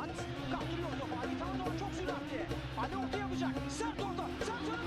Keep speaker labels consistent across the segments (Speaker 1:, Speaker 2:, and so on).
Speaker 1: defans. Kaptırıyor topu. Ali Tanrı doğru çok süratli. Ali orta yapacak. Sert orta. Sert orta.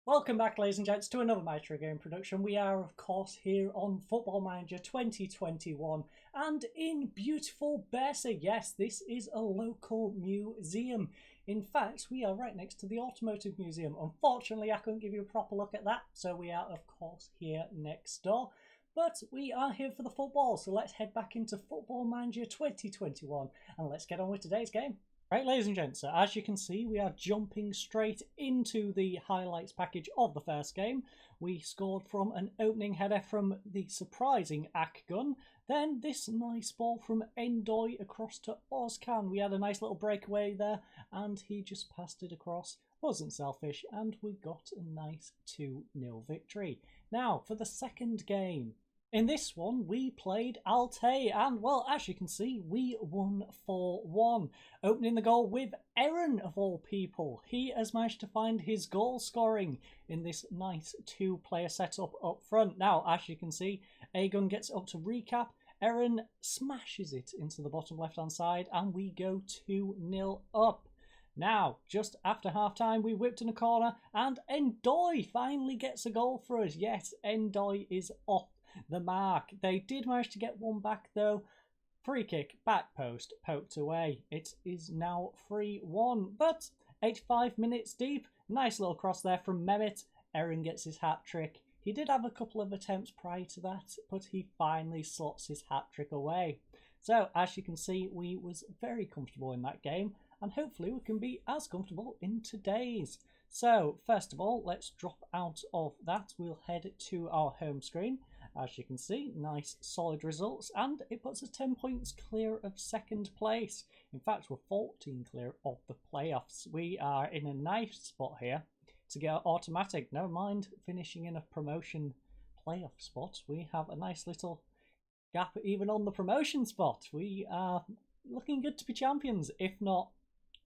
Speaker 2: Welcome back, ladies and gents, to another Maestro Game production. We are, of course, here on Football Manager 2021 and in beautiful Bursa. Yes, this is a local museum. In fact, we are right next to the Automotive Museum. Unfortunately, I couldn't give you a proper look at that, so we are, of course, here next door. But we are here for the football, so let's head back into Football Manager 2021 and let's get on with today's game. Right, ladies and gents, so as you can see, we are jumping straight into the highlights package of the first game. We scored from an opening header from the surprising Akgun. Then this nice ball from Endoy across to Ozcan. We had a nice little breakaway there, and he just passed it across. Wasn't selfish, and we got a nice 2-0 victory. Now, for the second game. In this one, we played Altay, and, well, as you can see, we won 4-1. Opening the goal with Aaron, of all people. He has managed to find his goal scoring in this nice two-player setup up front. Now, as you can see, Agun gets up to recap. Aaron smashes it into the bottom left-hand side, and we go 2-0 up. Now, just after half-time, we whipped in a corner, and Endoy finally gets a goal for us. Yes, Endoy is off the mark. They did manage to get one back though. Free kick, back post, poked away. It is now 3-1, but 85 minutes deep. Nice little cross there from Mehmet. Aaron gets his hat-trick. He did have a couple of attempts prior to that, but he finally slots his hat-trick away. So, as you can see, we was very comfortable in that game, and hopefully we can be as comfortable in today's. So, first of all, let's drop out of that. We'll head to our home screen. As you can see, nice solid results, and it puts us 10 points clear of second place. In fact, we're 14 clear of the playoffs. We are in a nice spot here to get automatic. Never mind finishing in a promotion playoff spot. We have a nice little gap even on the promotion spot. We are looking good to be champions. If not,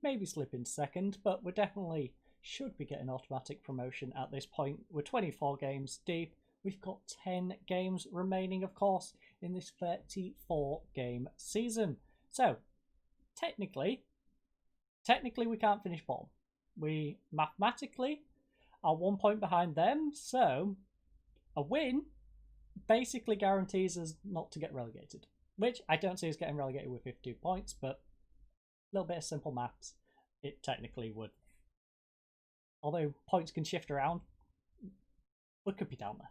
Speaker 2: maybe slip into second, but we definitely should be getting automatic promotion at this point. We're 24 games deep. We've got 10 games remaining, of course, in this 34-game season. So, technically, we can't finish bottom. We mathematically are 1 point behind them, so a win basically guarantees us not to get relegated, which I don't see us getting relegated with 52 points, but a little bit of simple maths, it technically would. Although points can shift around, we could be down there.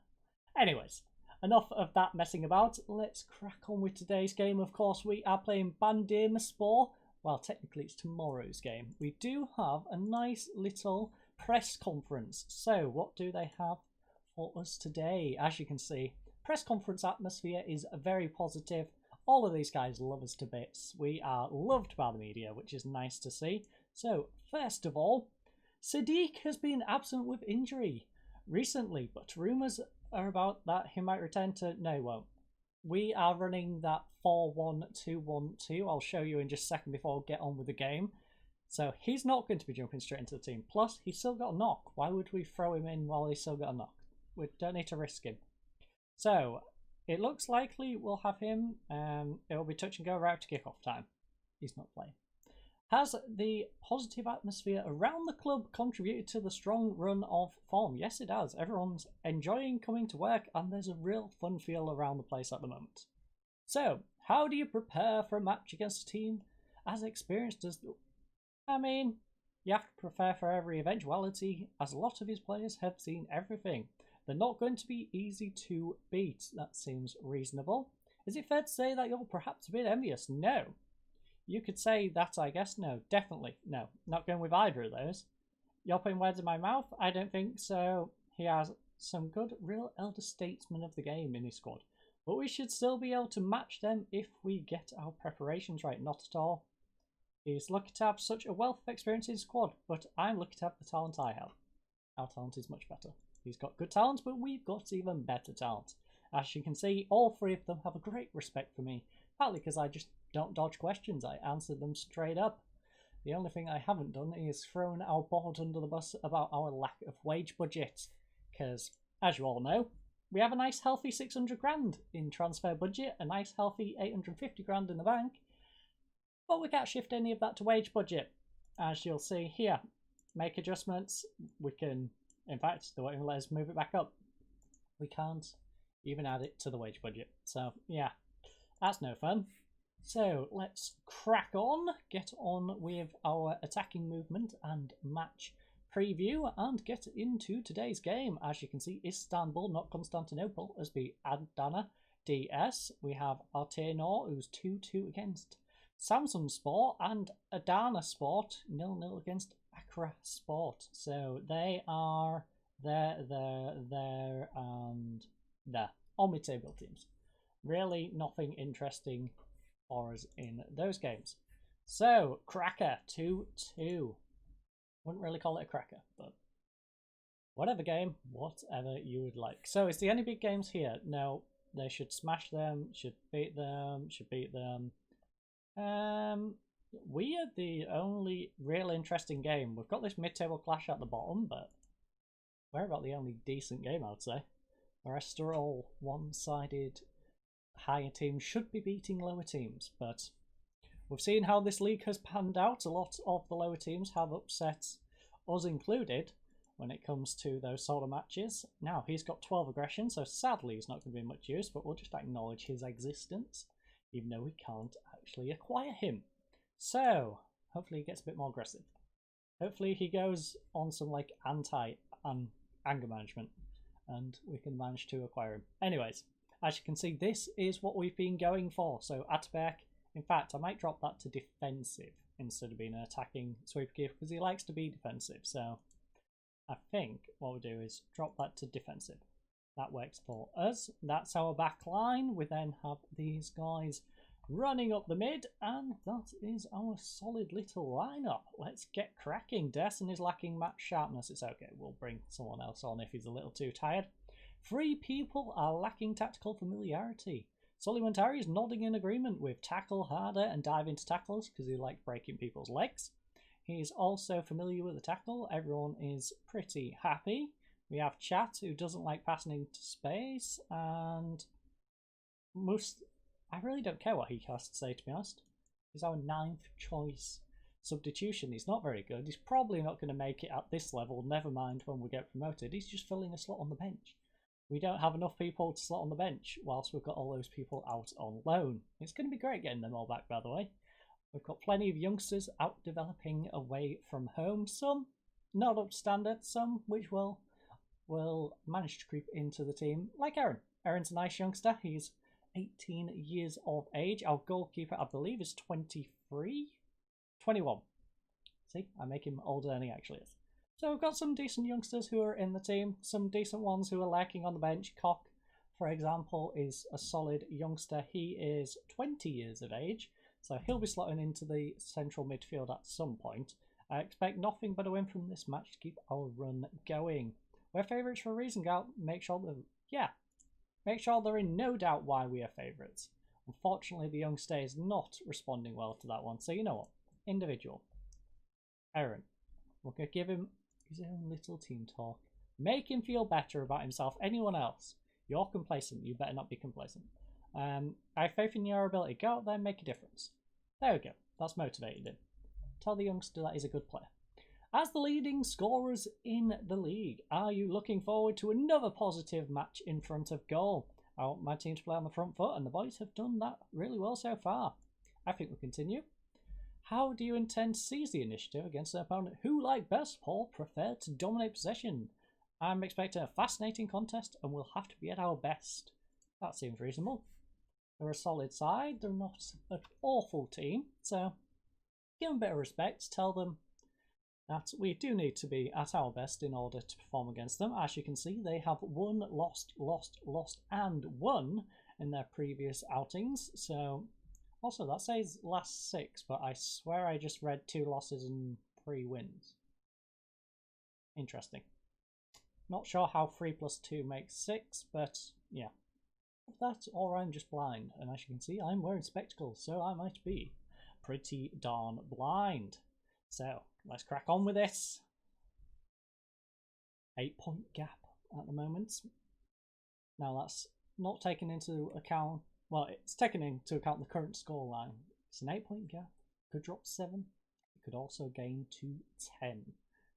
Speaker 2: Anyways, enough of that messing about. Let's crack on with today's game. Of course, we are playing Balıkesirspor. Well, technically it's tomorrow's game. We do have a nice little press conference. So, what do they have for us today? As you can see, press conference atmosphere is very positive. All of these guys love us to bits. We are loved by the media, which is nice to see. So, first of all, Sadiq has been absent with injury recently, but rumours are about that he might return to... No, he won't. We are running that 4-1-2-1-2. I'll show you in just a second before we get on with the game. So he's not going to be jumping straight into the team. Plus, he's still got a knock. Why would we throw him in while he's still got a knock? We don't need to risk him. So, it looks likely we'll have him. It will be touch and go right up to kickoff time. He's not playing. Has the positive atmosphere around the club contributed to the strong run of form? Yes, it has. Everyone's enjoying coming to work, and there's a real fun feel around the place at the moment. So, how do you prepare for a match against a team as experienced as... I mean, you have to prepare for every eventuality, as a lot of his players have seen everything. They're not going to be easy to beat. That seems reasonable. Is it fair to say that you're perhaps a bit envious? No. You could say that, I guess. No, definitely. No, not going with either of those. You're putting words in my mouth? I don't think so. He has some good, real elder statesmen of the game in his squad. But we should still be able to match them if we get our preparations right. Not at all. He's lucky to have such a wealth of experience in his squad, but I'm lucky to have the talent I have. Our talent is much better. He's got good talent, but we've got even better talent. As you can see, all three of them have a great respect for me, partly because I just don't dodge questions. I answer them straight up. The only thing I haven't done is thrown our board under the bus about our lack of wage budget. Because, as you all know, we have a nice healthy 600 grand in transfer budget, a nice healthy 850 grand in the bank, but we can't shift any of that to wage budget. As you'll see here, make adjustments, we can, in fact, they won't even let us move it back up. We can't even add it to the wage budget. So, yeah, that's no fun. So, let's crack on, get on with our attacking movement and match preview and get into today's game. As you can see, Istanbul, not Constantinople, as the Adana DS. We have Artenor, who's 2-2 against Samsun Sport, and Adana Sport 0-0 against Accra Sport. So they are there, and there. All mid-table teams. Really nothing interesting for us in those games. So, Cracker 2-2. Wouldn't really call it a cracker, but whatever game, whatever you would like. So, is there any big games here? No, they should smash them, should beat them, we are the only real interesting game. We've got this mid-table clash at the bottom, but we're about the only decent game, I would say. The rest are all one-sided. Higher teams should be beating lower teams, but we've seen how this league has panned out. A lot of the lower teams have upset us included when it comes to those sort of matches. Now, he's got 12 aggression, so sadly he's not going to be much use, but we'll just acknowledge his existence, even though we can't actually acquire him. So, hopefully he gets a bit more aggressive. Hopefully he goes on some like anti-anger management, and we can manage to acquire him. Anyways, as you can see, this is what we've been going for. So Atabek, in fact, I might drop that to defensive instead of being an attacking sweeper keeper because he likes to be defensive. So I think what we'll do is drop that to defensive. That works for us. That's our back line. We then have these guys running up the mid, and that is our solid little lineup. Let's get cracking. Derson is lacking match sharpness. It's okay. We'll bring someone else on if he's a little too tired. 3 people are lacking tactical familiarity. Solimentari is nodding in agreement with tackle harder and dive into tackles because he likes breaking people's legs. He is also familiar with the tackle. Everyone is pretty happy. We have Chat, who doesn't like passing into space, and I really don't care what he has to say, to be honest. He's our 9th choice substitution. He's not very good. He's probably not going to make it at this level, never mind when we get promoted. He's just filling a slot on the bench. We don't have enough people to slot on the bench whilst we've got all those people out on loan. It's going to be great getting them all back, by the way. We've got plenty of youngsters out developing away from home. Some not up to standard, some which will manage to creep into the team, like Aaron. Aaron's a nice youngster. He's 18 years of age. Our goalkeeper, I believe, is 23? 21. See, I make him older than he actually is. So we've got some decent youngsters who are in the team, some decent ones who are lacking on the bench. Koch, for example, is a solid youngster. He is 20 years of age, so he'll be slotting into the central midfield at some point. I expect nothing but a win from this match to keep our run going. We're favourites for a reason, Gal. Make sure they're in no doubt why we are favourites. Unfortunately, the youngster is not responding well to that one, so you know what? Individual. Aaron. We're going to give him his own little team talk. Make him feel better about himself. Anyone else? You're complacent. You better not be complacent. I have faith in your ability. Go out there and make a difference. There we go. That's motivated him. Tell the youngster that he's a good player. As the leading scorers in the league, are you looking forward to another positive match in front of goal? I want my team to play on the front foot, and the boys have done that really well so far. I think we'll continue. How do you intend to seize the initiative against an opponent who, like Bursaspor, prefer to dominate possession? I'm expecting a fascinating contest and we'll have to be at our best. That seems reasonable. They're a solid side, they're not an awful team, so give them a bit of respect, tell them that we do need to be at our best in order to perform against them. As you can see, they have won, lost, and won in their previous outings, so... Also, that says last 6, but I swear I just read 2 losses and 3 wins. Interesting. Not sure how 3 plus 2 makes 6, but yeah. That or I'm just blind, and as you can see, I'm wearing spectacles, so I might be pretty darn blind. So let's crack on with this. 8-point gap at the moment. Now that's not taken into account, well, it's taken into account the current scoreline. It's an 8-point gap, could drop 7, it could also gain to 10.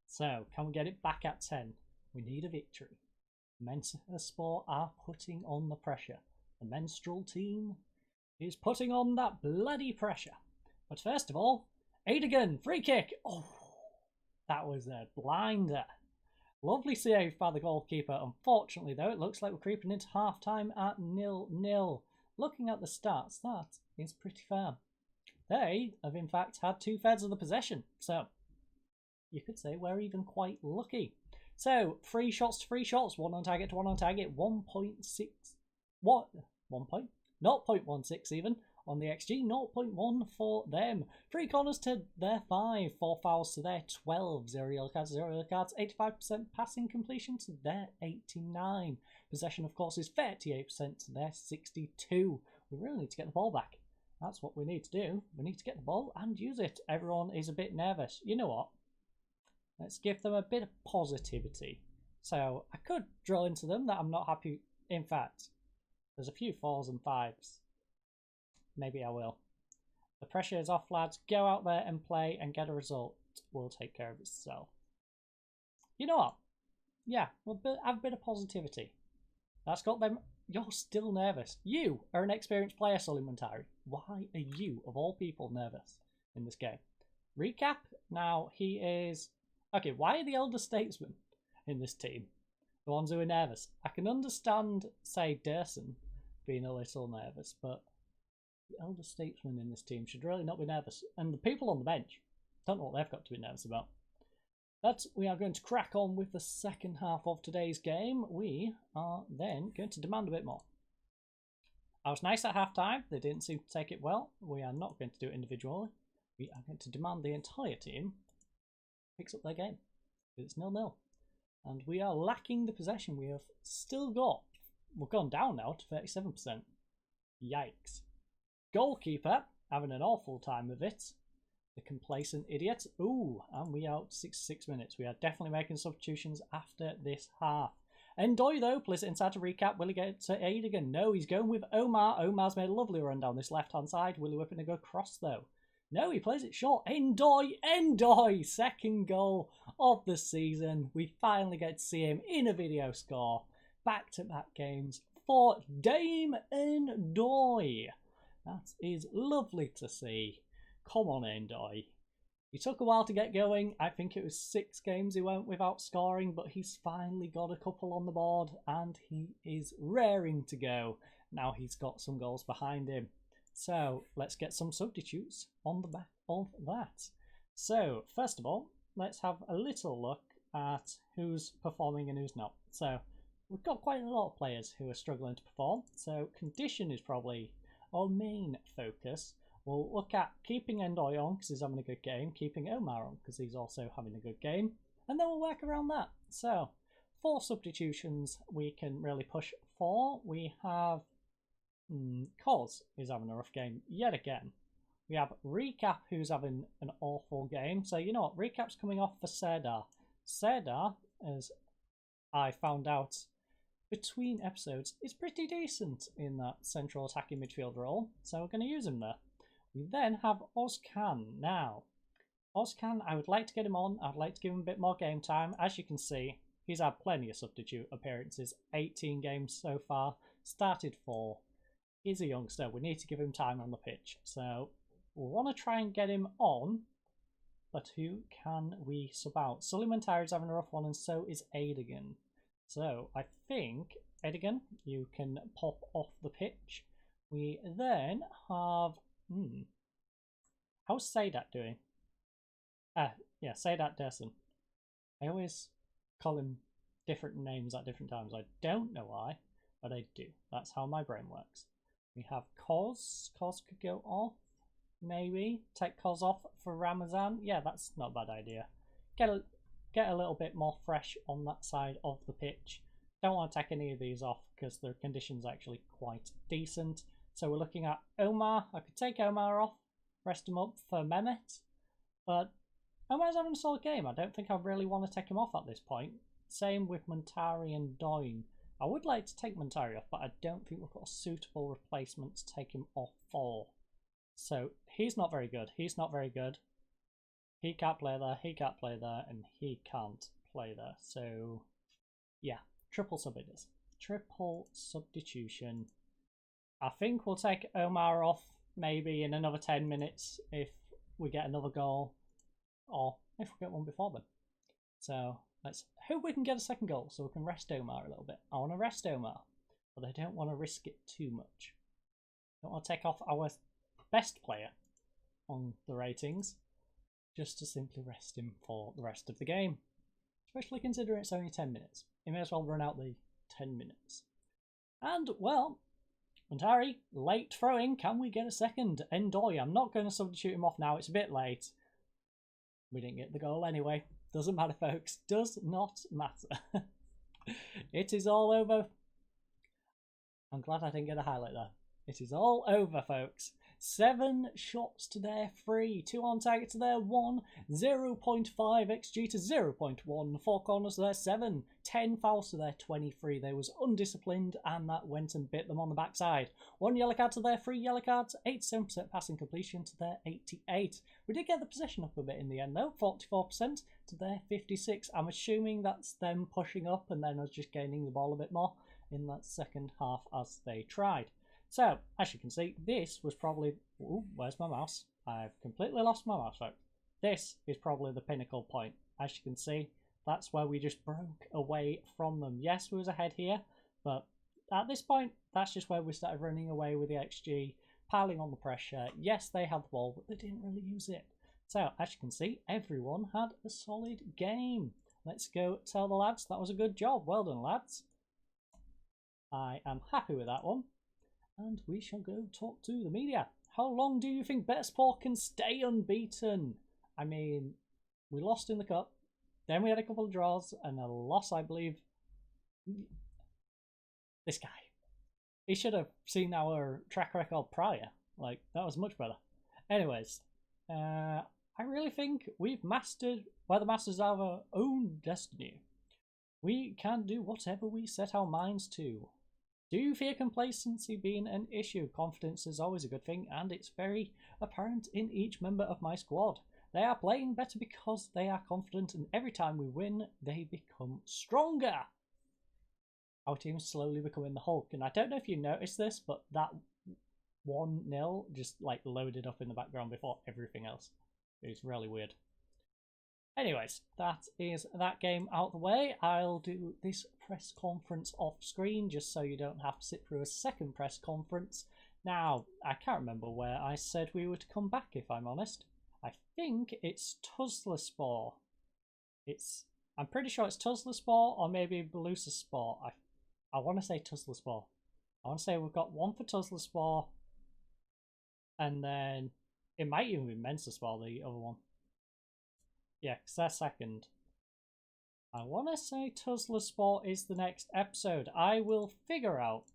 Speaker 2: So can we get it back at 10? We need a victory. Bursaspor are putting on the pressure. The menstrual team is putting on that bloody pressure. But first of all, Adigan, free kick. Oh, that was a blinder. Lovely save by the goalkeeper. Unfortunately, though, it looks like we're creeping into half-time at 0-0. Looking at the stats, that is pretty fair. They have, in fact, had 2/3 of the possession. So, you could say we're even quite lucky. So, 3 shots to 3 shots. 1 on target to 1 on target. 1.6... What? 1 point? 0.16 even. On the XG, 0.1 for them. 3 corners to their 5, 4 fouls to their 12, 0 yellow cards, 0 yellow cards, 85% passing completion to their 89. Possession, of course, is 38% to their 62. We really need to get the ball back. That's what we need to do. We need to get the ball and use it. Everyone is a bit nervous. You know what? Let's give them a bit of positivity. So, I could drill into them that I'm not happy. In fact, there's a few 4s and 5s. Maybe I will. The pressure is off, lads. Go out there and play and get a result. Will take care of itself. You know what? Yeah, we'll have a bit of positivity. That's got them. You're still nervous. You are an experienced player, Suleiman. Why are you, of all people, nervous in this game? Recap. Now, he is... Okay, why are the elder statesmen in this team the ones who are nervous? I can understand, say, Durson being a little nervous, but... the elder statesmen in this team should really not be nervous. And the people on the bench, don't know what they've got to be nervous about. But we are going to crack on with the second half of today's game. We are then going to demand a bit more. I was nice at half-time. They didn't seem to take it well. We are not going to do it individually. We are going to demand the entire team picks up their game. It's 0-0. And we are lacking the possession. We have still got... We've gone down now to 37%. Yikes. Goalkeeper having an awful time of it. The complacent idiot. Ooh, and we are out 66 minutes. We are definitely making substitutions after this half. Endoy though, plays it inside to recap. Will he get to Adigan? No, he's going with Omar. Omar's made a lovely run down this left-hand side. Will he whip in a good cross though? No, he plays it short. Endoy! Second goal of the season. We finally get to see him in a video score. Back-to-back games for Dame Endoy. That is lovely to see. Come on, Endoy. He took a while to get going. I think it was 6 games he went without scoring, but he's finally got a couple on the board and he is raring to go. Now he's got some goals behind him. So let's get some substitutes on the back of that. So first of all, let's have a little look at who's performing and who's not. So we've got quite a lot of players who are struggling to perform. So condition is probably our main focus. We'll look at keeping Endoy on because he's having a good game, keeping Omar on because he's also having a good game, and then we'll work around that. So 4 substitutions we can really push for. We have Cos is having a rough game yet again. We have Recap who's having an awful game. So you know what, Recap's coming off for Serdar. Serdar, as I found out between episodes, is pretty decent in that central attacking midfield role, so we're going to use him there. We then have Ozcan. Now, Ozcan, I would like to get him on. I'd like to give him a bit more game time. As you can see, he's had plenty of substitute appearances. 18 games so far. Started 4. He's a youngster. We need to give him time on the pitch. So, we want to try and get him on. But who can we sub out? Suleiman is having a rough one, and so is Adigan. So, I think, Adigan, you can pop off the pitch. We then have... How's Sadat doing? Yeah, Sadat Derson. I always call him different names at different times. I don't know why, but I do. That's how my brain works. We have Cos. Cos could go off, maybe. Take Cos off for Ramazan. Yeah, that's not a bad idea. Get a little bit more fresh on that side of the pitch. Don't want to take any of these off because the condition's actually quite decent. So we're looking at Omar. I could take Omar off, rest him up for Mehmet. But Omar's having a solid game. I don't think I really want to take him off at this point. Same with Montari and Doyne. I would like to take Montari off, but I don't think we've got a suitable replacement to take him off for. So he's not very good. He's not very good. He can't play there, he can't play there, and he can't play there. So yeah, triple sub it is. Triple substitution. I think we'll take Omar off maybe in another 10 minutes if we get another goal, or if we get one before then. So let's hope we can get a second goal so we can rest Omar a little bit. I want to rest Omar, but I don't want to risk it too much. Don't want to take off our best player on the ratings just to simply rest him for the rest of the game. Especially considering it's only 10 minutes. He may as well run out the 10 minutes. And, well, Montari, late throwing. Can we get a second? Endoy, I'm not going to substitute him off now. It's a bit late. We didn't get the goal anyway. Doesn't matter, folks. Does not matter. It is all over. I'm glad I didn't get a highlight there. It is all over, folks. 7 shots to their 3, 2 on target to their 1, 0.5 XG to 0.1, 4 corners to their 7, 10 fouls to their 23. They was undisciplined and that went and bit them on the backside. 1 yellow card to their 3 yellow cards, 87% passing completion to their 88. We did get the possession up a bit in the end though, 44% to their 56. I'm assuming that's them pushing up and then us just gaining the ball a bit more in that second half as they tried. So, as you can see, this was probably... Ooh, where's my mouse? I've completely lost my mouse, folks. This is probably the pinnacle point. As you can see, that's where we just broke away from them. Yes, we was ahead here, but at this point, that's just where we started running away with the XG, piling on the pressure. Yes, they had the ball, but they didn't really use it. So, as you can see, everyone had a solid game. Let's go tell the lads that was a good job. Well done, lads. I am happy with that one. And we shall go talk to the media. How long do you think Bursaspor can stay unbeaten? I mean, we lost in the cup, then we had a couple of draws and a loss, I believe. This guy. He should have seen our track record prior. Like, that was much better. Anyways, I really think we've mastered, we're the masters of our own destiny. We can do whatever we set our minds to. Do you fear complacency being an issue? Confidence is always a good thing, and it's very apparent in each member of my squad. They are playing better because they are confident, and every time we win, they become stronger. Our team's slowly becoming the Hulk, and I don't know if you noticed this, but that 1-0 just like loaded up in the background before everything else. It's really weird. Anyways, that is that game out of the way. I'll do this press conference off screen just so you don't have to sit through a second press conference. Now, I can't remember where I said we would come back, if I'm honest. I think it's Bursaspor. I'm pretty sure it's Bursaspor or maybe Balıkesirspor. I want to say Bursaspor. I want to say we've got one for Bursaspor, and then it might even be Bursaspor, the other one. Yeah, because they're second. I want to say Bursaspor is the next episode. I will figure out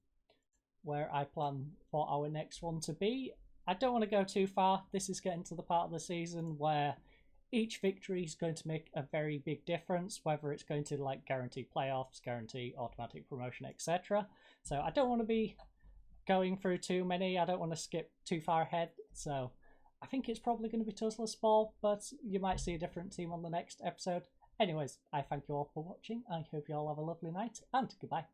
Speaker 2: where I plan for our next one to be. I don't want to go too far. This is getting to the part of the season where each victory is going to make a very big difference, whether it's going to like guarantee playoffs, guarantee automatic promotion, etc. So I don't want to be going through too many. I don't want to skip too far ahead. So I think it's probably going to be Bursaspor, but you might see a different team on the next episode. Anyways, I thank you all for watching. I hope you all have a lovely night, and goodbye.